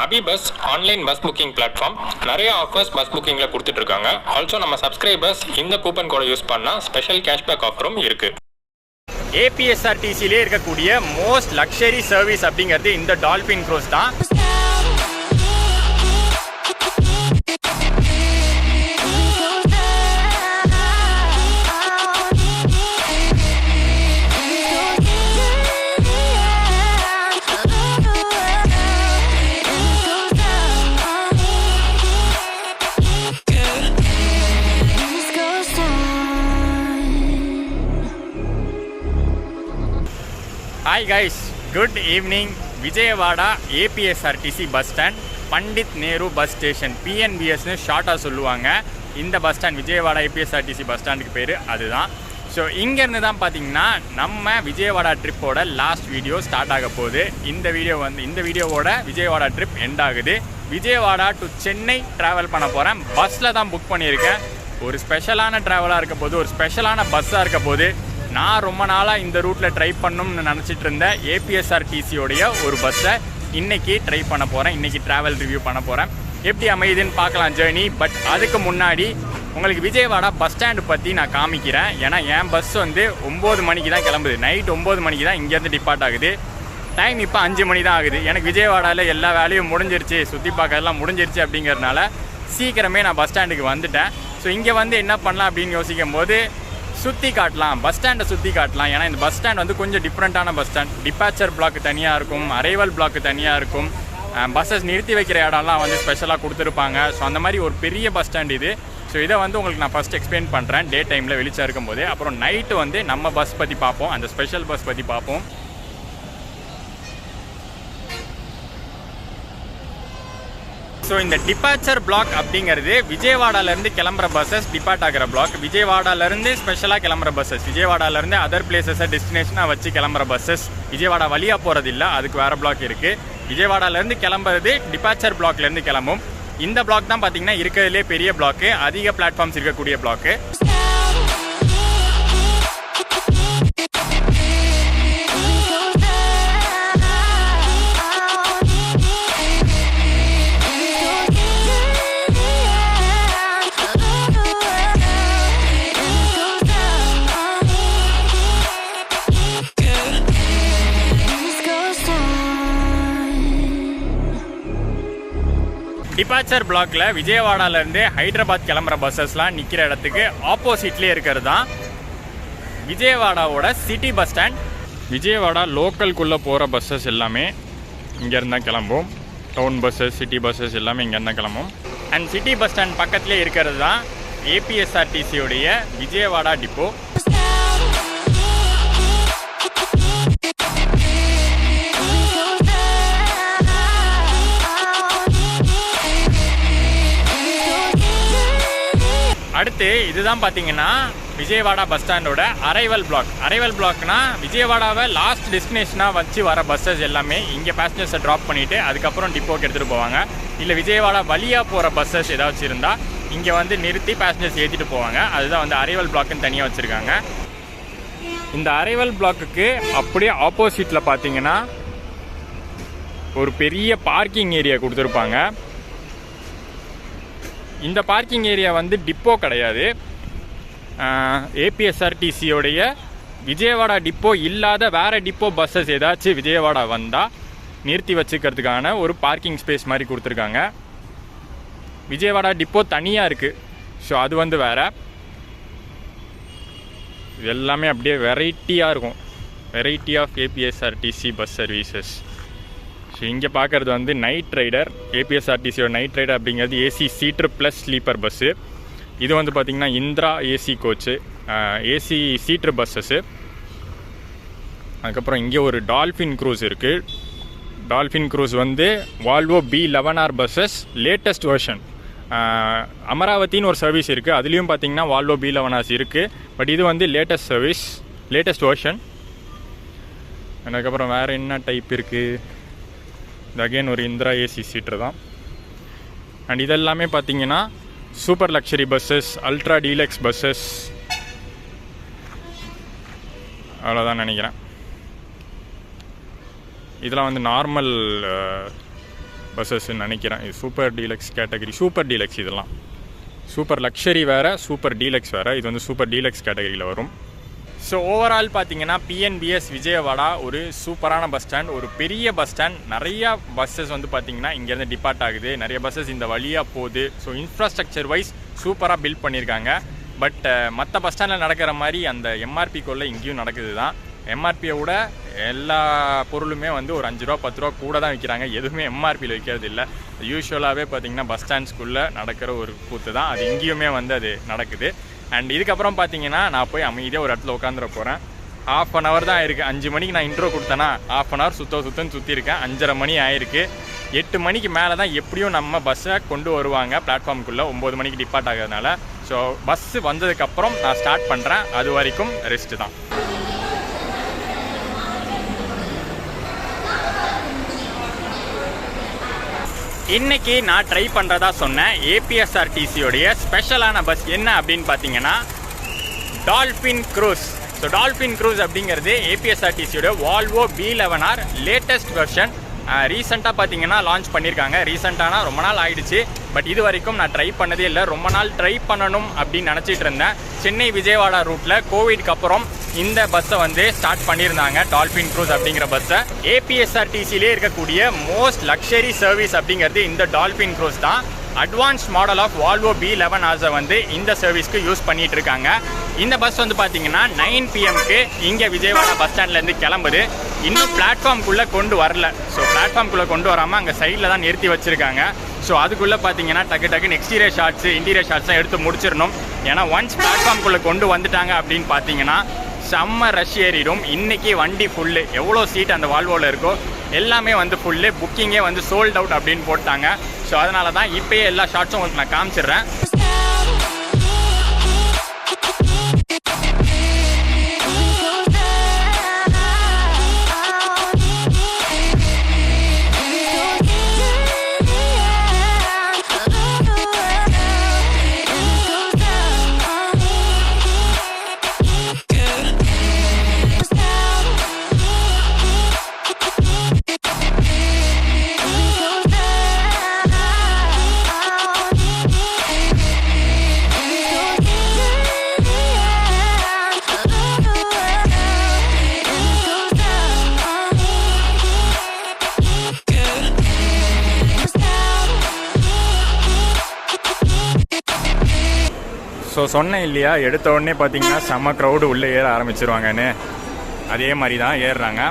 AbhiBus online bus booking platform நிறைய offers bus புக்கிங்கில் கொடுத்துட்டு இருக்காங்க. ஆல்சோ நம்ம சப்ஸ்கிரைபர்ஸ் இந்த கூப்பன் கோடை யூஸ் பண்ணால் ஸ்பெஷல் கேஷ்பேக் ஆஃபரும் இருக்குது. ஏபிஎஸ்ஆர்டிசிலே இருக்கக்கூடிய மோஸ்ட் லக்ஸரி சர்வீஸ் அப்படிங்கிறது இந்த டால்ஃபின் க்ரூஸ் தான். Hi guys, good evening. Vijayawada APSRTC bus stand, Pandit Nehru bus station, பிஎன்பிஎஸ்னு ஷார்ட்டாக சொல்லுவாங்க. இந்த bus stand Vijayawada APSRTC bus ஸ்டாண்டுக்கு பேர் அதுதான். ஸோ இங்கேருந்து தான் பார்த்தீங்கன்னா நம்ம விஜயவாடா ட்ரிப்போட லாஸ்ட் வீடியோ ஸ்டார்ட் ஆக போகுது. இந்த வீடியோவோட விஜயவாடா ட்ரிப் எண்ட் ஆகுது. விஜயவாடா டு சென்னை ட்ராவல் பண்ண போகிறேன். பஸ்ஸில் தான் புக் பண்ணியிருக்கேன். ஒரு ஸ்பெஷலான ட்ராவலாக இருக்க போது, ஒரு ஸ்பெஷலான பஸ்ஸாக இருக்க போது. நான் ரொம்ப நாளாக இந்த ரூட்டில் ட்ரை பண்ணணும்னு நினச்சிட்டு இருந்தேன். ஏபிஎஸ்ஆர்டிசியோடைய ஒரு பஸ்ஸை இன்றைக்கி ட்ரை பண்ண போகிறேன். இன்றைக்கி ட்ராவல் ரிவ்யூ பண்ண போகிறேன். எப்படி அமையுதுன்னு பார்க்கலாம் ஜேர்னி. பட் அதுக்கு முன்னாடி உங்களுக்கு விஜயவாடா பஸ் ஸ்டாண்டு பற்றி நான் காமிக்கிறேன். ஏன்னா என் பஸ் வந்து 9 மணிக்கு தான் கிளம்புது. நைட் 9 மணிக்கு தான் இங்கேருந்து டிபார்ட் ஆகுது. டைம் இப்போ 5 மணி தான் ஆகுது. எனக்கு விஜயவாடாவில் எல்லா வேலையும் முடிஞ்சிருச்சு, சுற்றி பார்க்கறதெல்லாம் முடிஞ்சிருச்சு அப்படிங்கிறதுனால சீக்கிரமே நான் பஸ் ஸ்டாண்டுக்கு வந்துட்டேன். ஸோ இங்கே வந்து என்ன பண்ணலாம் அப்படின்னு யோசிக்கும் போது சுற்றி காட்டலாம், பஸ் ஸ்டாண்டை சுற்றி காட்டலாம். ஏன்னா இந்த பஸ் ஸ்டாண்ட் வந்து கொஞ்சம் டிஃப்ரெண்ட்டான பஸ் ஸ்டாண்ட். டிபார்ச்சர் பிளாக் தனியாக இருக்கும், அரைவல் பிளாக் தனியாக இருக்கும். பஸ்ஸஸ் நிறுத்தி வைக்கிற இடம்லாம் வந்து ஸ்பெஷலாக கொடுத்துருப்பாங்க. ஸோ அந்த மாதிரி ஒரு பெரிய பஸ் ஸ்டாண்ட் இது. ஸோ இதை வந்து உங்களுக்கு நான் ஃபஸ்ட் எக்ஸ்பிளைன் பண்ணுறேன் டே டைமில் வெளிச்சம் இருக்கும்போது. அப்புறம் நைட்டு வந்து நம்ம பஸ் பற்றி பார்ப்போம், அந்த ஸ்பெஷல் பஸ் பற்றி பார்ப்போம். ஸோ இந்த டிபார்ச்சர் பிளாக் அப்படிங்கிறது விஜயவாடாலேருந்து கிளம்புற பஸ்ஸஸ் டிபார்ட் ஆகிற பிளாக். விஜயவாடாலேருந்து ஸ்பெஷலாக கிளம்புற பஸ்ஸஸ், விஜயவாடாலேருந்து அதர் பிளேசஸை டெஸ்டினேஷனாக வச்சு கிளம்புற பஸ்ஸஸ் விஜயவாடா வழியாக போகிறது இல்லை, அதுக்கு வேறு பிளாக் இருக்குது. விஜயவாடாலேருந்து கிளம்புறது டிபார்ச்சர் பிளாக்லேருந்து கிளம்பும். இந்த பிளாக் தான் பார்த்தீங்கன்னா இருக்கிறதுலே பெரிய பிளாக்கு, அதிக பிளாட்ஃபார்ம்ஸ் இருக்கக்கூடிய பிளாக்கு. டிபார்ச்சர் பிளாக்ல விஜயவாடாலேருந்து ஹைதராபாத் கிளம்புற பஸ்ஸஸ்லாம் நிற்கிற இடத்துக்கு ஆப்போசிட்லேயே இருக்கிறது தான் விஜயவாடாவோட சிட்டி பஸ் ஸ்டாண்ட். விஜயவாடா லோக்கல்குள்ளே போகிற பஸ்ஸஸ் எல்லாமே இங்கேருந்து தான் கிளம்பும். டவுன் பஸ்ஸஸ், சிட்டி பஸ்ஸஸ் எல்லாமே இங்கேருந்து தான் கிளம்பும். அண்ட் சிட்டி பஸ் ஸ்டாண்ட் பக்கத்துலேயே இருக்கிறது தான் ஏபிஎஸ்ஆர்டிசியோடைய விஜயவாடா டிப்போ. அடுத்து இதுதான் பார்த்தீங்கன்னா விஜயவாடா பஸ் ஸ்டாண்டோட அரைவல் பிளாக். அரைவல் பிளாக்னா விஜயவாடாவை லாஸ்ட் டெஸ்டினேஷனாக வச்சு வர பஸ்ஸஸ் எல்லாமே இங்கே பேசஞ்சர்ஸை ட்ராப் பண்ணிவிட்டு அதுக்கப்புறம் டிப்போக்கு எடுத்துகிட்டு போவாங்க. இல்லை விஜயவாடா வழியாக போகிற பஸ்ஸஸ் ஏதாச்சும் இருந்தால் இங்கே வந்து நிறுத்தி பேசஞ்சர்ஸ் ஏற்றிட்டு போவாங்க. அதுதான் வந்து அரைவல் பிளாக்குன்னு தனியாக வச்சுருக்காங்க. இந்த அரைவல் பிளாக்குக்கு அப்படியே ஆப்போசிட்டில் பார்த்தீங்கன்னா ஒரு பெரிய பார்க்கிங் ஏரியா கொடுத்துருப்பாங்க. இந்த பார்க்கிங் ஏரியா வந்து டிப்போ கிடையாது. ஏபிஎஸ்ஆர்டிசியோடைய விஜயவாடா டிப்போ இல்லாத வேறு டிப்போ பஸ்ஸஸ் ஏதாச்சும் விஜயவாடா வந்தால் நிறுத்தி வச்சுக்கிறதுக்கான ஒரு பார்க்கிங் ஸ்பேஸ் மாதிரி கொடுத்துருக்காங்க. விஜயவாடா டிப்போ தனியாக இருக்குது. ஸோ அது வந்து வேறு. இது எல்லாமே அப்படியே வெரைட்டியாக இருக்கும். Variety of APSRTC bus services. So இங்கே பார்க்குறது வந்து நைட் ரைடர். ஏபிஎஸ்ஆர்டிசியோட நைட் ரைடர் அப்படிங்கிறது AC seater plus sleeper bus. இது வந்து பார்த்திங்கன்னா Indra AC coach, AC seater buses. அதுக்கப்புறம் இங்கே ஒரு டால்ஃபின் க்ரூஸ் இருக்குது. டால்ஃபின் க்ரூஸ் வந்து Volvo B11R buses latest version. அமராவதின்னு ஒரு சர்வீஸ் இருக்குது, அதுலேயும் பார்த்திங்கன்னா வால்வோ B11R இருக்குது. பட் இது வந்து லேட்டஸ்ட் சர்வீஸ், லேட்டஸ்ட் வெர்ஷன். அதுக்கப்புறம் வேறு என்ன டைப் இருக்குது, இது அகெயின் ஒரு இந்திரா ஏசி சீட்ரு தான். அண்ட் இதெல்லாமே பார்த்தீங்கன்னா super luxury buses, ultra deluxe buses. அவ்வளோதான் நினைக்கிறேன். இதெல்லாம் வந்து நார்மல் பஸ்ஸஸ்ன்னு நினைக்கிறேன். இது super deluxe category, super deluxe. இதெல்லாம் சூப்பர் லக்ஸரி வேறு, சூப்பர் டீலக்ஸ் வேறு. இது வந்து சூப்பர் டீலக்ஸ் கேட்டகரியில் வரும். ஸோ ஓவரால் பார்த்தீங்கன்னா பிஎன்பிஎஸ் விஜயவாடா ஒரு சூப்பரான பஸ் ஸ்டாண்ட், ஒரு பெரிய பஸ் ஸ்டாண்ட். நிறையா பஸ்ஸஸ் வந்து பார்த்திங்கன்னா இங்கேருந்து டிபார்ட் ஆகுது, நிறைய பஸ்ஸஸ் இந்த வழியாக போகுது. ஸோ இன்ஃப்ராஸ்ட்ரக்சர் வைஸ் சூப்பராக பில்ட் பண்ணியிருக்காங்க. பட் மற்ற பஸ் ஸ்டாண்டில் நடக்கிற மாதிரி அந்த எம்ஆர்பிக்குள்ளே இங்கேயும் நடக்குது தான். எம்ஆர்பியை விட எல்லா பொருளுமே வந்து ஒரு 5 ரூபா 10 ரூபா கூட தான் விற்கிறாங்க. எதுவுமே எம்ஆர்பியில் விற்கிறது இல்லை. யூஸ்வலாகவே பார்த்திங்கன்னா பஸ் ஸ்டாண்ட்ஸ்குள்ளே நடக்கிற ஒரு கூத்து தான் அது. இங்கேயுமே வந்து அது நடக்குது. அண்ட் இதுக்கப்புறம் பார்த்தீங்கன்னா நான் போய் அமைதியாக ஒரு இடத்துல உட்காந்துட போகிறேன். 1/2 hour தான் ஆயிருக்கு. 5 மணிக்கு நான் இன்ட்ரோ கொடுத்தேன்னா 1/2 hour சுற்றுன்னு சுற்றிருக்கேன். 5:30 மணி ஆயிருக்கு. 8 மணிக்கு மேலே தான் எப்படியும் நம்ம பஸ்ஸை கொண்டு வருவாங்க பிளாட்ஃபார்முக்குள்ளே, 9 மணிக்கு டிபார்ட் ஆகிறதுனால. ஸோ பஸ்ஸு வந்ததுக்கப்புறம் நான் ஸ்டார்ட் பண்ணுறேன். அது வரைக்கும் ரெஸ்ட்டு தான். இன்றைக்கி நான் ட்ரை பண்ணுறதா சொன்னேன் ஏபிஎஸ்ஆர்டிசியோடைய ஸ்பெஷலான பஸ் என்ன அப்படின்னு பார்த்தீங்கன்னா dolphin cruise. So dolphin cruise அப்படிங்கிறது ஏபிஎஸ்ஆர்டிசியோட வால்வோ B11R லேட்டஸ்ட் வெர்ஷன். ரீசெண்டாக பார்த்தீங்கன்னா லான்ச் பண்ணியிருக்காங்க. ரீசெண்டானா ரொம்ப நாள் ஆயிடுச்சு. பட் இது வரைக்கும் நான் ட்ரை பண்ணதே இல்லை. ரொம்ப நாள் ட்ரை பண்ணணும் அப்படின்னு நினச்சிட்டு இருந்தேன். சென்னை விஜயவாடா ரூட்டில் கோவிட்க்கு அப்புறம் இந்த பஸ்ஸை வந்து ஸ்டார்ட் பண்ணியிருந்தாங்க, டால்ஃபின் க்ரூஸ் அப்படிங்கிற பஸ்ஸை. ஏபிஎஸ்ஆர்டிசிலே இருக்கக்கூடிய மோஸ்ட் லக்ஸரி சர்வீஸ் அப்படிங்கிறது இந்த டால்ஃபின் க்ரூஸ் தான். Advance model of Volvo B11R வந்து இந்த சர்வீஸ்க்கு யூஸ் பண்ணிட்டு இருக்காங்க. இந்த பஸ் வந்து பார்த்தீங்கன்னா 9 PM இங்கே விஜயவாடா பஸ் ஸ்டாண்ட்லேருந்து கிளம்புது. இன்னும் பிளாட்ஃபார்முக்குள்ளே கொண்டு வரல. ஸோ பிளாட்ஃபார்முக்குள்ளே கொண்டு வராமல் அங்கே சைடில் தான் நிறுத்தி வச்சுருக்காங்க. ஸோ அதுக்குள்ளே பார்த்தீங்கன்னா டக்குன்னு எக்ஸ்டீரியர் ஷாட்ஸு இன்டீரியர் ஷாட்ஸாக எடுத்து முடிச்சிடணும். ஏன்னா ஒன்ஸ் பிளாட்ஃபார்முக்குள்ளே கொண்டு வந்துட்டாங்க அப்படின்னு பார்த்தீங்கன்னா செம்ம ரஷ் ஏறிடும். இன்றைக்கி வண்டி ஃபுல்லு, எவ்வளோ சீட் அந்த வால்வோவில் இருக்கோ எல்லாமே வந்து ஃபுல்லு. புக்கிங்கே வந்து சோல்ட் அவுட் அப்படின்னு போட்டாங்க. ஸோ அதனால தான் இப்போயே எல்லா ஷாட்ஸும் உங்களுக்கு நான் காமிச்சிடுறேன். ஸோ சொன்னேன் இல்லையா, எடுத்த உடனே பார்த்தீங்கன்னா செம்ம க்ரௌடு உள்ளே ஏற ஆரம்பிச்சிருவாங்கன்னு. அதே மாதிரி தான் ஏறுறாங்க.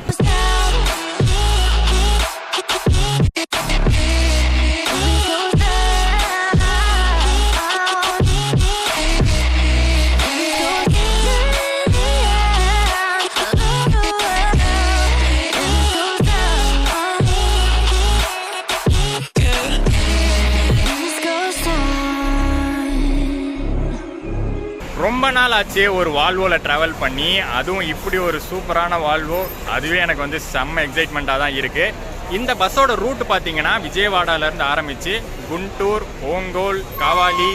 ரொம்ப நாள் ஆச்சு ஒரு வால்வோவில் ட்ராவல் பண்ணி, அதுவும் இப்படி ஒரு சூப்பரான வால்வோ. அதுவே எனக்கு வந்து செம்ம எக்ஸைட்மெண்ட்டாக தான் இருக்குது. இந்த பஸ்ஸோட ரூட் பார்த்தீங்கன்னா விஜயவாடாலேருந்து ஆரம்பித்து குண்டூர், ஓங்கோல், காவாலி,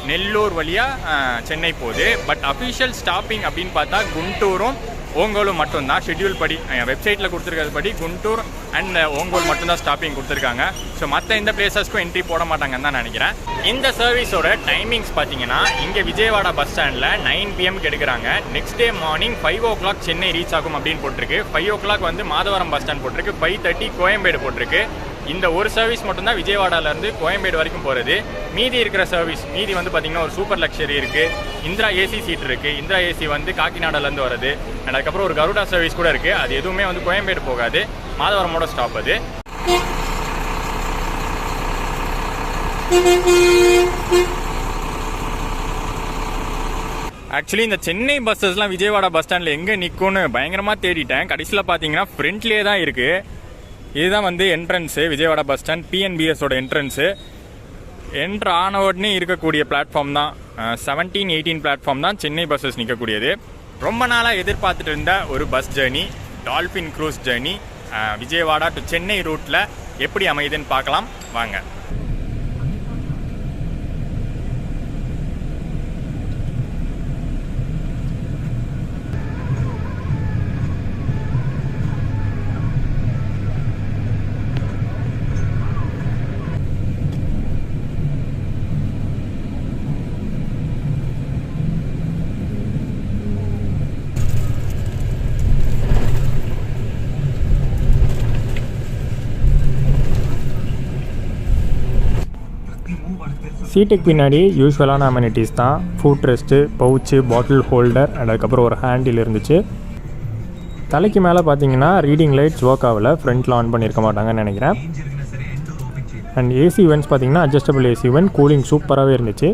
நெல்லூர் வழியாக சென்னை போகுது. பட் அஃபிஷியல் ஸ்டாப்பிங் அப்படின்னு பார்த்தா குண்டூரும் ஓங்கோலும் மட்டும்தான். ஷெட்யூல் படி வெப்சைட்டில் கொடுத்துருக்கிறது படி குண்டூர் அண்ட் ஓங்கோல் மட்டும்தான் ஸ்டாப்பிங் கொடுத்துருக்காங்க. ஸோ மற்ற இந்த பிளேசஸ்க்கும் என்ட்ரி போட மாட்டாங்கன்னு தான் நினைக்கிறேன். இந்த சர்வீஸோட டைமிங்ஸ் பார்த்தீங்கன்னா இங்கே விஜயவாடா பஸ் ஸ்டாண்டில் 9 PM எடுக்கிறாங்க. Next day morning 5 o'clock Chennai reach ஆகும் அப்படின்னு போட்டிருக்கு. 5 o'clock வந்து மாதவரம் பஸ் ஸ்டாண்ட் போட்டிருக்கு. 5:30 கோயம்பேடு போட்டிருக்கு. இந்த ஒரு சர்வீஸ் மட்டும்தான் விஜயவாடாலேருந்து கோயம்பேடு வரைக்கும் போகிறது. மீதி இருக்கிற சர்வீஸ் வந்து பார்த்திங்கன்னா ஒரு சூப்பர் லக்ஸரி இருக்குது, இந்திரா ஏசி சீட் இருக்குது. இந்திரா ஏசி வந்து காக்கிநாடாலேருந்து வருது. அண்ட் அதுக்கப்புறம் ஒரு கருடா சர்வீஸ் கூட இருக்குது. அது எதுவுமே வந்து கோயம்பேடு போகாது, மாதவரமோட ஸ்டாப் அது. ஆக்சுவலி இந்த சென்னை பஸ்ஸஸ்லாம் விஜயவாடா பஸ் ஸ்டாண்டில் எங்கே நிற்கும்னு பயங்கரமாக தேடிட்டேன். கடைசியில் பார்த்தீங்கன்னா ஃப்ரண்ட்லேயே தான் இருக்குது. இதுதான் வந்து என்ட்ரன்ஸு, விஜயவாடா பஸ் ஸ்டாண்ட் பிஎன்பிஎஸோட என்ட்ரன்ஸு. என்ட்ரு ஆன உடனே இருக்கக்கூடிய பிளாட்ஃபார்ம் தான் 17, 18 பிளாட்ஃபார்ம் தான் சென்னை பஸ்ஸஸ் நிற்கக்கூடியது. ரொம்ப நாளாக எதிர்பார்த்துட்டு இருந்த ஒரு bus journey, dolphin cruise journey Vijayawada to Chennai ரூட்டில் எப்படி அமையுதுன்னு பார்க்கலாம் வாங்க. சீட்டுக்கு பின்னாடி யூஸ்வலான அமெனிட்டிஸ் தான். Food rest, pouch, bottle holder and அதுக்கப்புறம் ஒரு ஹேண்டில் இருந்துச்சு. தலைக்கு மேலே பார்த்தீங்கன்னா ரீடிங் லைட்ஸ் ஒர்க் ஆகலை, ஃப்ரண்ட்டில் ஆன் பண்ணியிருக்க மாட்டாங்கன்னு நினைக்கிறேன். அண்ட் ஏசி வென்ட்ஸ் பார்த்தீங்கன்னா அட்ஜஸ்டபிள் ஏசி வென்ட், கூலிங் சூப்பராகவே இருந்துச்சு.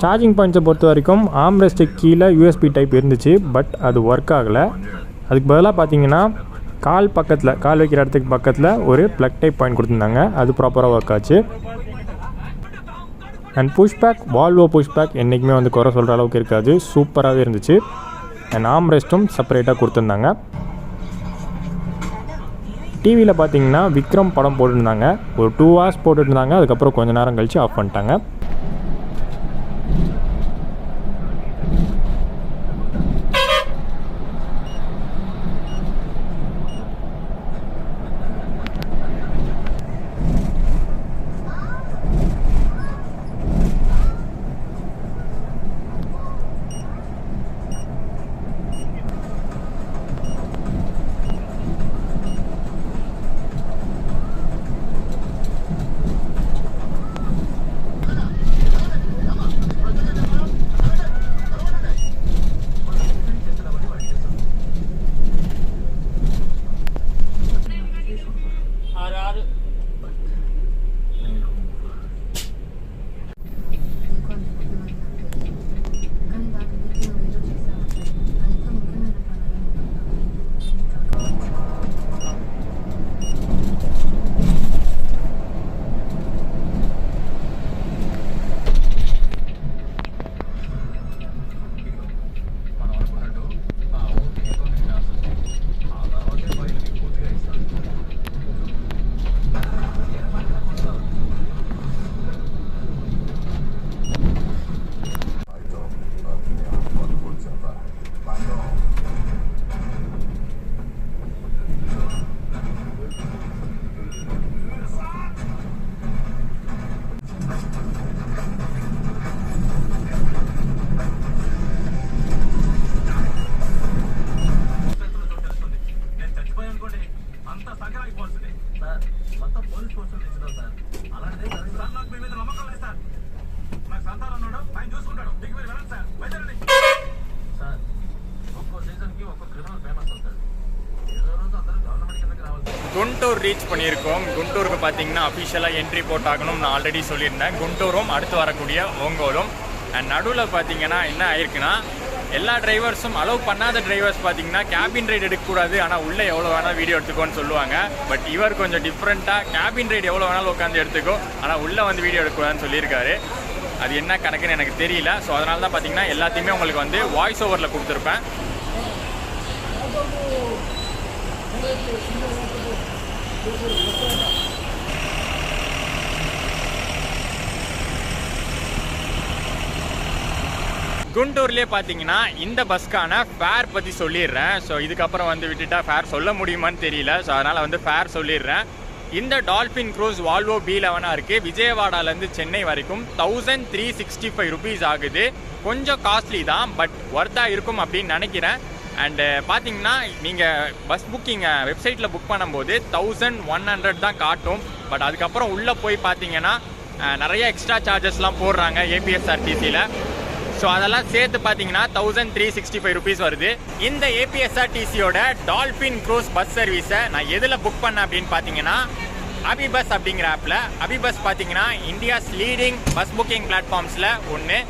சார்ஜிங் பாயிண்ட்ஸை பொறுத்த வரைக்கும் ஆம்ரெஸ்ட்டுக்கு கீழே யூஎஸ்பி டைப் இருந்துச்சு, பட் அது ஒர்க் ஆகலை. அதுக்கு பதிலாக பார்த்தீங்கன்னா கால் வைக்கிற இடத்துக்கு பக்கத்தில் ஒரு ப்ளக் டைப் பாயிண்ட் கொடுத்துருந்தாங்க, அது ப்ராப்பராக ஒர்க் ஆச்சு. அண்ட் புஷ்பேக், வால்வோ புஷ்பேக் என்றைக்குமே வந்து குறை சொல்கிற அளவுக்கு இருக்காது, சூப்பராகவே இருந்துச்சு. அண்ட் ஆம்ரெஸ்ட்டும் செப்பரேட்டாக கொடுத்துருந்தாங்க. டிவியில் பார்த்தீங்கன்னா விக்ரம் படம் போட்டுருந்தாங்க, ஒரு 2 hours போட்டுருந்தாங்க, அதுக்கப்புறம் கொஞ்சம் நேரம் கழித்து ஆஃப் பண்ணிட்டாங்க. குண்டூர் ரீச் பண்ணியிருக்கோம். குண்டூருக்கு பார்த்தீங்கன்னா அஃபிஷியலாக என்ட்ரி போட்டாகணும், நான் ஆல்ரெடி சொல்லியிருந்தேன். குண்டூரும் அடுத்து வரக்கூடிய ஓங்கோலும். அண்ட் நடுவில் பார்த்தீங்கன்னா என்ன ஆயிருக்குன்னா, எல்லா டிரைவர்ஸும் அலோவ் பண்ணாத டிரைவர்ஸ் பார்த்தீங்கன்னா கேபின் ரைடு எடுக்கக்கூடாது, ஆனால் உள்ளே எவ்வளோ வேணால் வீடியோ எடுத்துக்கோன்னு சொல்லுவாங்க. பட் இவர் கொஞ்சம் டிஃப்ரெண்ட்டாக கேபின் ரைடு எவ்வளோ வேணாலும் உட்காந்து எடுத்துக்கோ, ஆனால் உள்ளே வந்து வீடியோ எடுக்கக்கூடாதுன்னு சொல்லியிருக்காரு. அது என்ன கணக்குன்னு எனக்கு தெரியல. ஸோ அதனால தான் பார்த்தீங்கன்னா எல்லாத்தையுமே உங்களுக்கு வந்து வாய்ஸ் ஓவரில் கொடுத்துருப்பேன். குண்டூர்லேயே பார்த்தீங்கன்னா இந்த பஸ்க்கான ஃபேர் பற்றி சொல்லிடுறேன். ஸோ இதுக்கப்புறம் வந்து விட்டுட்டா ஃபேர் சொல்ல முடியுமான்னு தெரியல. ஸோ அதனால் வந்து ஃபேர் சொல்லிடுறேன். இந்த டால்ஃபின் க்ரூஸ் வால்வோ B11 இருக்குது. விஜயவாடாலேருந்து சென்னை வரைக்கும் 1365 rupees ஆகுது. கொஞ்சம் காஸ்ட்லி தான், பட் ஒர்த்தாக இருக்கும் அப்படின்னு நினைக்கிறேன். அண்டு பார்த்தீங்கன்னா நீங்கள் பஸ் புக்கிங் வெப்சைட்டில் புக் பண்ணும்போது 1100 தான் காட்டும். பட் அதுக்கப்புறம் உள்ளே போய் பார்த்தீங்கன்னா நிறைய எக்ஸ்ட்ரா சார்ஜஸ்லாம் போடுறாங்க ஏபிஎஸ்ஆர்டிசியில். ஸோ அதெல்லாம் சேர்த்து பார்த்தீங்கன்னா 1365 rupees வருது. இந்த ஏபிஎஸ்ஆர்டிசியோட டால்ஃபின் க்ரூஸ் பஸ் சர்வீஸை நான் எதில் புக் பண்ணேன் அப்படின்னு பார்த்தீங்கன்னா அபிபஸ் அப்படிங்கிற ஆப்பில். அபிபஸ் பார்த்தீங்கன்னா இந்தியாஸ் லீடிங் பஸ் புக்கிங் பிளாட்ஃபார்ம்ஸில் ஒன்று.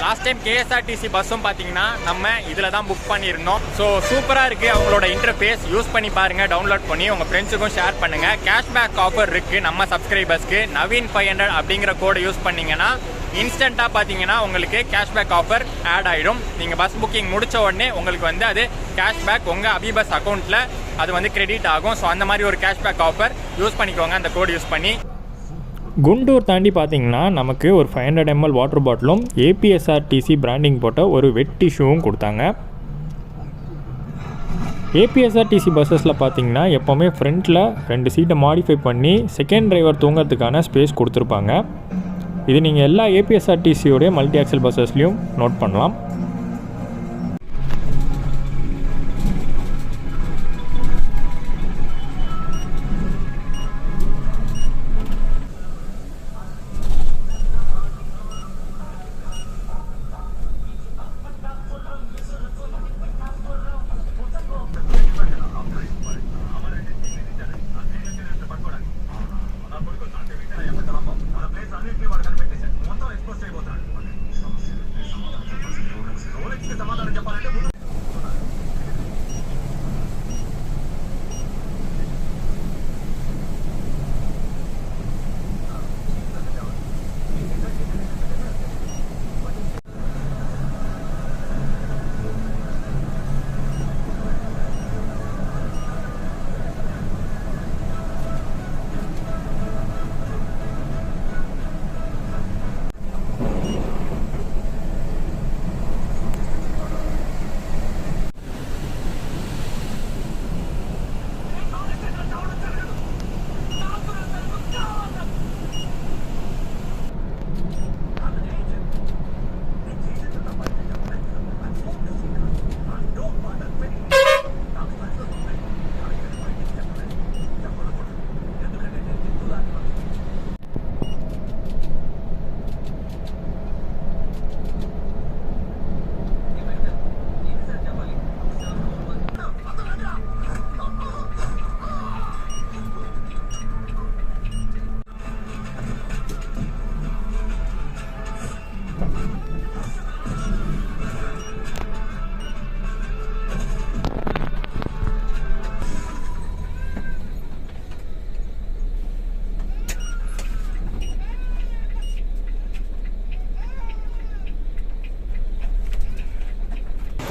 லாஸ்ட் டைம் கேஎஸ்ஆர்டிசி பஸ்ஸும் பார்த்தீங்கன்னா நம்ம இதில் தான் புக் பண்ணியிருந்தோம். ஸோ சூப்பராக இருக்குது அவங்களோட இன்டர்ஃபேஸ். யூஸ் பண்ணி பாருங்கள், டவுன்லோட் பண்ணி உங்கள் ஃப்ரெண்ட்ஸுக்கும் ஷேர் பண்ணுங்கள். கேஷ்பேக் ஆஃபர் இருக்குது நம்ம சப்ஸ்கிரைபர்ஸ்க்கு. நவீன் 500 அப்படிங்கிற கோடை யூஸ் பண்ணிங்கன்னா இன்ஸ்டண்ட்டாக பார்த்தீங்கன்னா உங்களுக்கு கேஷ்பேக் ஆஃபர் ஆட் ஆகிடும். நீங்கள் பஸ் புக்கிங் முடித்த உடனே உங்களுக்கு வந்து அது கேஷ்பேக் உங்கள் அபிபஸ் அக்கௌண்ட்டில் அது வந்து கிரெடிட் ஆகும். ஸோ அந்த மாதிரி ஒரு கேஷ்பேக் ஆஃபர் யூஸ் பண்ணிக்கோங்க அந்த கோடு யூஸ் பண்ணி. குண்டூர் தாண்டி பார்த்தீங்கன்னா நமக்கு ஒரு 500 ml வாட்டர் பாட்டிலும் ஏபிஎஸ்ஆர்டிசி பிராண்டிங் போட்ட ஒரு வெட் டிஷ்யூவும் கொடுத்தாங்க. ஏபிஎஸ்ஆர்டிசி பஸ்ஸஸில் பார்த்தீங்கன்னா எப்போவுமே ஃப்ரண்ட்டில் 2 சீட்டை மாடிஃபை பண்ணி செகண்ட் டிரைவர் தூங்கிறதுக்கான ஸ்பேஸ் கொடுத்துருப்பாங்க. இது நீங்கள் எல்லா ஏபிஎஸ்ஆர்டிசியோடைய மல்டி ஆக்சல் பஸ்ஸஸ்லையும் நோட் பண்ணலாம்.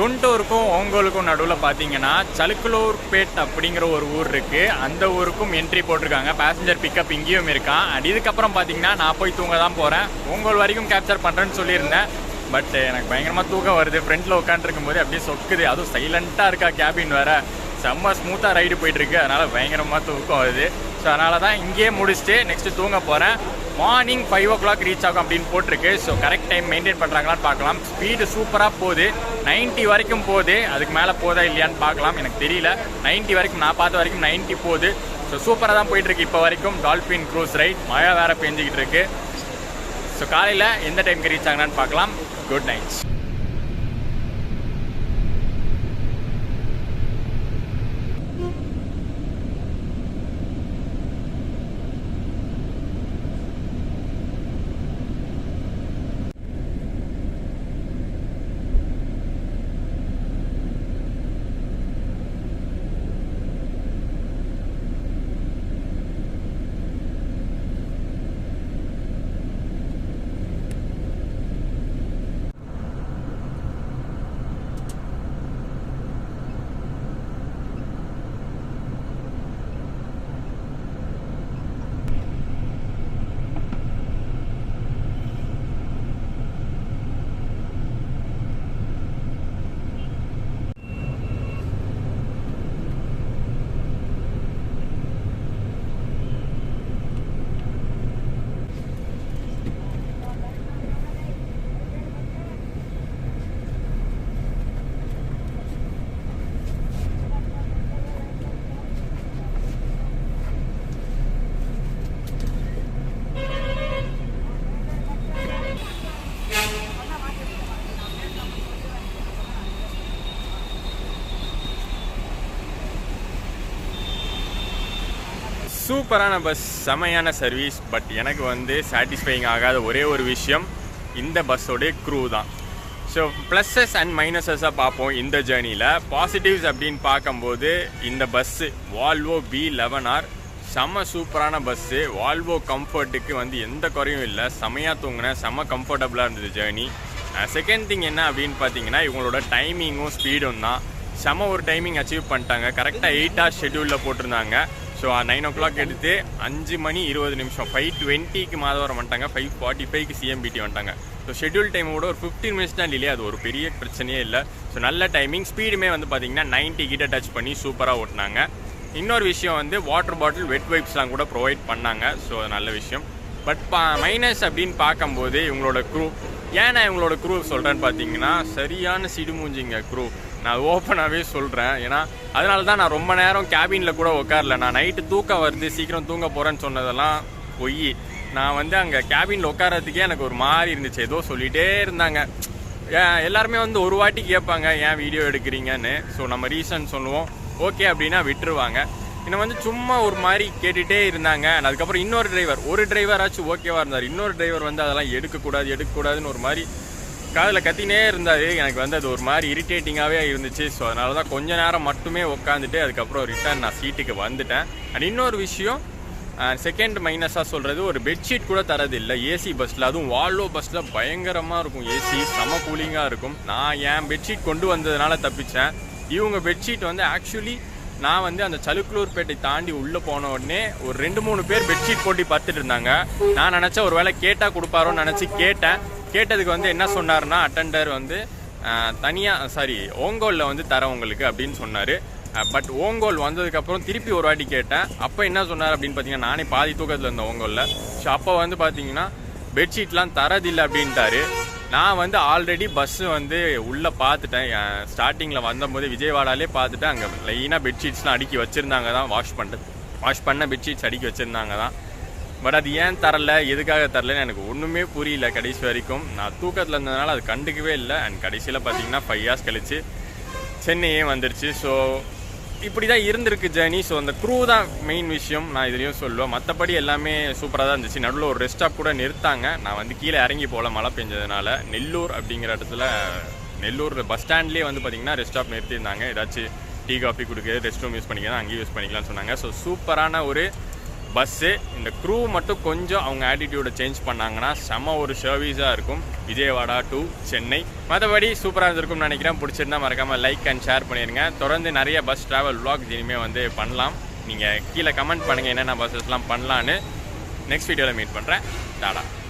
குண்டூருக்கும் ஓங்கோலுக்கும் நடுவில் பார்த்தீங்கன்னா சலுக்குலூர்பேட் அப்படிங்கிற ஒரு ஊர் இருக்குது. அந்த ஊருக்கும் என்ட்ரி போட்டிருக்காங்க. பேசஞ்சர் பிக்கப் இங்கேயும் இருக்கான். அண்ட் இதுக்கப்புறம் பார்த்தீங்கன்னா நான் போய் தூங்க தான் போகிறேன். ஓங்கோல் வரைக்கும் கேப்சர் பண்ணுறேன்னு சொல்லியிருந்தேன். பட் எனக்கு பயங்கரமாக தூக்கம் வருது. ஃப்ரண்ட்டில் உட்காந்துருக்கும் போது அப்படியே சொக்குது. அதுவும் சைலண்ட்டாக இருக்கா கேபின் வேறு. செம்ம ஸ்மூத்தாக ரைடு போயிட்டுருக்கு. அதனால் பயங்கரமாக தூக்கம் வருது. ஸோ அதனால தான் இங்கேயே முடிச்சுட்டு நெக்ஸ்ட்டு தூங்க போகிறேன். மார்னிங் 5 o'clock ரீச் ஆகும் அப்படின்னு போட்டிருக்கு. ஸோ கரெக்ட் டைம் மெயின்டைன் பண்ணுறாங்களான்னு பார்க்கலாம். ஸ்பீடு சூப்பராக போகுது. 90 வரைக்கும் போகுது. அதுக்கு மேலே போதா இல்லையான்னு பார்க்கலாம். எனக்கு தெரியல. 90 வரைக்கும் நான் பார்த்த வரைக்கும் 90 போகுது. ஸோ சூப்பராக தான் போயிட்டுருக்கு இப்போ வரைக்கும். Dolphin cruise right. மழை வேறு பெஞ்சிக்கிட்டு இருக்கு. ஸோ காலையில் எந்த டைமுக்கு ரீச் ஆகலான்னு பார்க்கலாம். Good night. சூப்பரான பஸ், செமையான சர்வீஸ். பட் எனக்கு வந்து சாட்டிஸ்ஃபைங் ஆகாத ஒரே ஒரு விஷயம் இந்த பஸ்ஸோடைய க்ரூ தான். ஸோ ப்ளஸஸ் அண்ட் மைனஸஸாக பார்ப்போம் இந்த ஜேர்னியில். பாசிட்டிவ்ஸ் அப்படின்னு பார்க்கும்போது இந்த பஸ்ஸு வால்வோ V11R செம்ம சூப்பரான பஸ்ஸு. வால்வோ கம்ஃபர்ட்டுக்கு வந்து எந்த குறையும் இல்லை. செமையாக தூங்கினேன். செம்ம கம்ஃபர்டபுளாக இருந்தது ஜேர்னி. செகண்ட் திங் என்ன அப்படின்னு பார்த்தீங்கன்னா இவங்களோட டைமிங்கும் ஸ்பீடும் தான். செம்ம ஒரு டைமிங் அச்சீவ் பண்ணிட்டாங்க. கரெக்டாக 8 hours ஷெட்யூலில் போட்டிருந்தாங்க. ஸோ 9 o'clock எடுத்து 5:20 5:20க்கு மாதவரம் வந்துட்டாங்க. 5:45க்கு CMBT வந்துட்டாங்க. ஸோ ஷெட்யூல் டைமோட ஒரு 15 minutes தான் டிலே. அது ஒரு பெரிய பிரச்சனையே இல்லை. ஸோ நல்ல டைமிங். ஸ்பீடுமே வந்து பார்த்தீங்கன்னா 90 கிட்ட டச் பண்ணி சூப்பராக ஓட்டினாங்க. இன்னொரு விஷயம் வந்து வாட்டர் பாட்டில் வெட் வைப்ஸ்லாம் கூட ப்ரொவைட் பண்ணாங்க. ஸோ அது நல்ல விஷயம். பட் மைனஸ் அப்படின்னு பார்க்கும்போது இவங்களோட க்ரூ. ஏன் நான் இவங்களோட க்ரூ சொல்கிறேன்னு பார்த்தீங்கன்னா சரியான சிடுமூஞ்சிங்க க்ரூ. நான் ஓப்பனாகவே சொல்கிறேன். ஏன்னா அதனால தான் நான் ரொம்ப நேரம் கேபினில் கூட உட்காரல. நான் நைட்டு தூக்கம் வருது சீக்கிரம் தூங்க போகிறேன்னு சொன்னதெல்லாம் பொய். நான் வந்து அங்கே கேபினில் உட்காரத்துக்கே எனக்கு ஒரு மாதிரி இருந்துச்சு. ஏதோ சொல்லிகிட்டே இருந்தாங்க. எல்லாருமே வந்து ஒரு வாட்டி கேட்பாங்க ஏன் வீடியோ எடுக்கிறீங்கன்னு. ஸோ நம்ம ரீசன் சொல்லுவோம். ஓகே அப்படின்னா விட்டுருவாங்க. இன்னும் வந்து சும்மா ஒரு மாதிரி கேட்டுகிட்டே இருந்தாங்க. அதுக்கப்புறம் இன்னொரு ஒரு டிரைவராச்சும் ஓகேவாக இருந்தார். இன்னொரு டிரைவர் வந்து அதெல்லாம் எடுக்கக்கூடாதுன்னு ஒரு மாதிரி காதில் கத்தினே இருந்தார். எனக்கு வந்து அது ஒரு மாதிரி இரிட்டேட்டிங்காகவே இருந்துச்சு. ஸோ அதனால தான் கொஞ்ச நேரம் மட்டுமே உட்காந்துட்டு அதுக்கப்புறம் ரிட்டர்ன் நான் சீட்டுக்கு வந்துட்டேன். அண்ட் இன்னொரு விஷயம் செகண்ட் மைனஸாக சொல்கிறது, ஒரு பெட்ஷீட் கூட தரதில்லை ஏசி பஸ்ஸில். அதுவும் வால்வோ பஸ்ஸில் பயங்கரமாக இருக்கும் ஏசி. செம கூலிங்காக இருக்கும். நான் என் பெட்ஷீட் கொண்டு வந்ததுனால தப்பித்தேன். இவங்க பெட்ஷீட் வந்து ஆக்சுவலி நான் வந்து அந்த சலுக்குலூர்பேட்டை தாண்டி உள்ளே போன உடனே ஒரு 2-3 பேர் பெட்ஷீட் போட்டு பார்த்துட்டு இருந்தாங்க. நான் நினச்சேன் ஒரு வேளை கேட்டால் கொடுப்பாரோன்னு நினச்சி கேட்டதுக்கு வந்து என்ன சொன்னார்னா அட்டெண்டர் வந்து ஓங்கோலில் வந்து தரேன் உங்களுக்கு அப்படின்னு சொன்னார். பட் ஓங்கோல் வந்ததுக்கப்புறம் திருப்பி ஒரு வாட்டி கேட்டேன். அப்போ என்ன சொன்னார் அப்படின்னு பார்த்தீங்கன்னா நானே பாதி தூக்கத்தில் இருந்தேன் ஓங்கோலில். ஸோ அப்போ வந்து பார்த்தீங்கன்னா பெட்ஷீட்லாம் தரதில்லை அப்படின்ட்டாரு. நான் வந்து ஆல்ரெடி பஸ்ஸு வந்து உள்ளே பார்த்துட்டேன். ஸ்டார்டிங்கில் வந்தபோது விஜயவாடாலே பார்த்துட்டேன். அங்கே லைனாக பெட்ஷீட்ஸ்லாம் அடுக்கி வச்சுருந்தாங்க தான். வாஷ் பண்ண பெட்ஷீட்ஸ் அடுக்கி வச்சுருந்தாங்க தான். பட் அது ஏன் தரல, எதுக்காக தரலன்னு எனக்கு ஒன்றுமே புரியல கடைசி வரைக்கும். நான் தூக்கத்தில் இருந்ததுனால அது கண்டுக்கவே இல்லை. அண்ட் கடைசியில் பார்த்தீங்கன்னா 5 hours கழிச்சு சென்னையே வந்துருச்சு. ஸோ இப்படி தான் இருந்திருக்கு ஜேர்னி. ஸோ அந்த க்ரூ தான் மெயின் விஷயம் நான் இதுலேயும் சொல்லுவேன். மற்றபடி எல்லாமே சூப்பராக தான் இருந்துச்சு. நடுவில் ஒரு ரெஸ்ட் ஸ்டாப் கூட நிறுத்தாங்க. நான் வந்து கீழே இறங்கி போகல மழை பெஞ்சதுனால. நெல்லூர் அப்படிங்கிற இடத்துல நெல்லூர் பஸ் ஸ்டாண்ட்லேயே வந்து பார்த்திங்கன்னா ரெஸ்ட் ஸ்டாப் நிறுத்தியிருந்தாங்க. ஏதாச்சும் டீ காஃபி கொடுக்க ரெஸ்ட் ரூம் யூஸ் பண்ணிக்கலாம், அங்கேயும் யூஸ் பண்ணிக்கலாம்னு சொன்னாங்க. ஸோ சூப்பரான ஒரு பஸ்ஸு. இந்த க்ரூ மட்டும் கொஞ்சம் அவங்க ஆட்டிடியூடை சேஞ்ச் பண்ணாங்கன்னா செம ஒரு சர்வீஸாக இருக்கும் விஜயவாடா டு சென்னை. மற்றபடி சூப்பராக இருந்திருக்கும்னு நினைக்கிறேன். பிடிச்சிருந்தா மறக்காமல் லைக் அண்ட் ஷேர் பண்ணிடுங்க. தொடர்ந்து நிறைய பஸ் ட்ராவல் vlogs இனிமேல் வந்து பண்ணலாம். நீங்கள் கீழே கமெண்ட் பண்ணுங்கள் என்னென்ன பஸ்ஸஸ்லாம் பண்ணலான்னு. நெக்ஸ்ட் வீடியோவில் மீட் பண்ணுறேன். டாடா.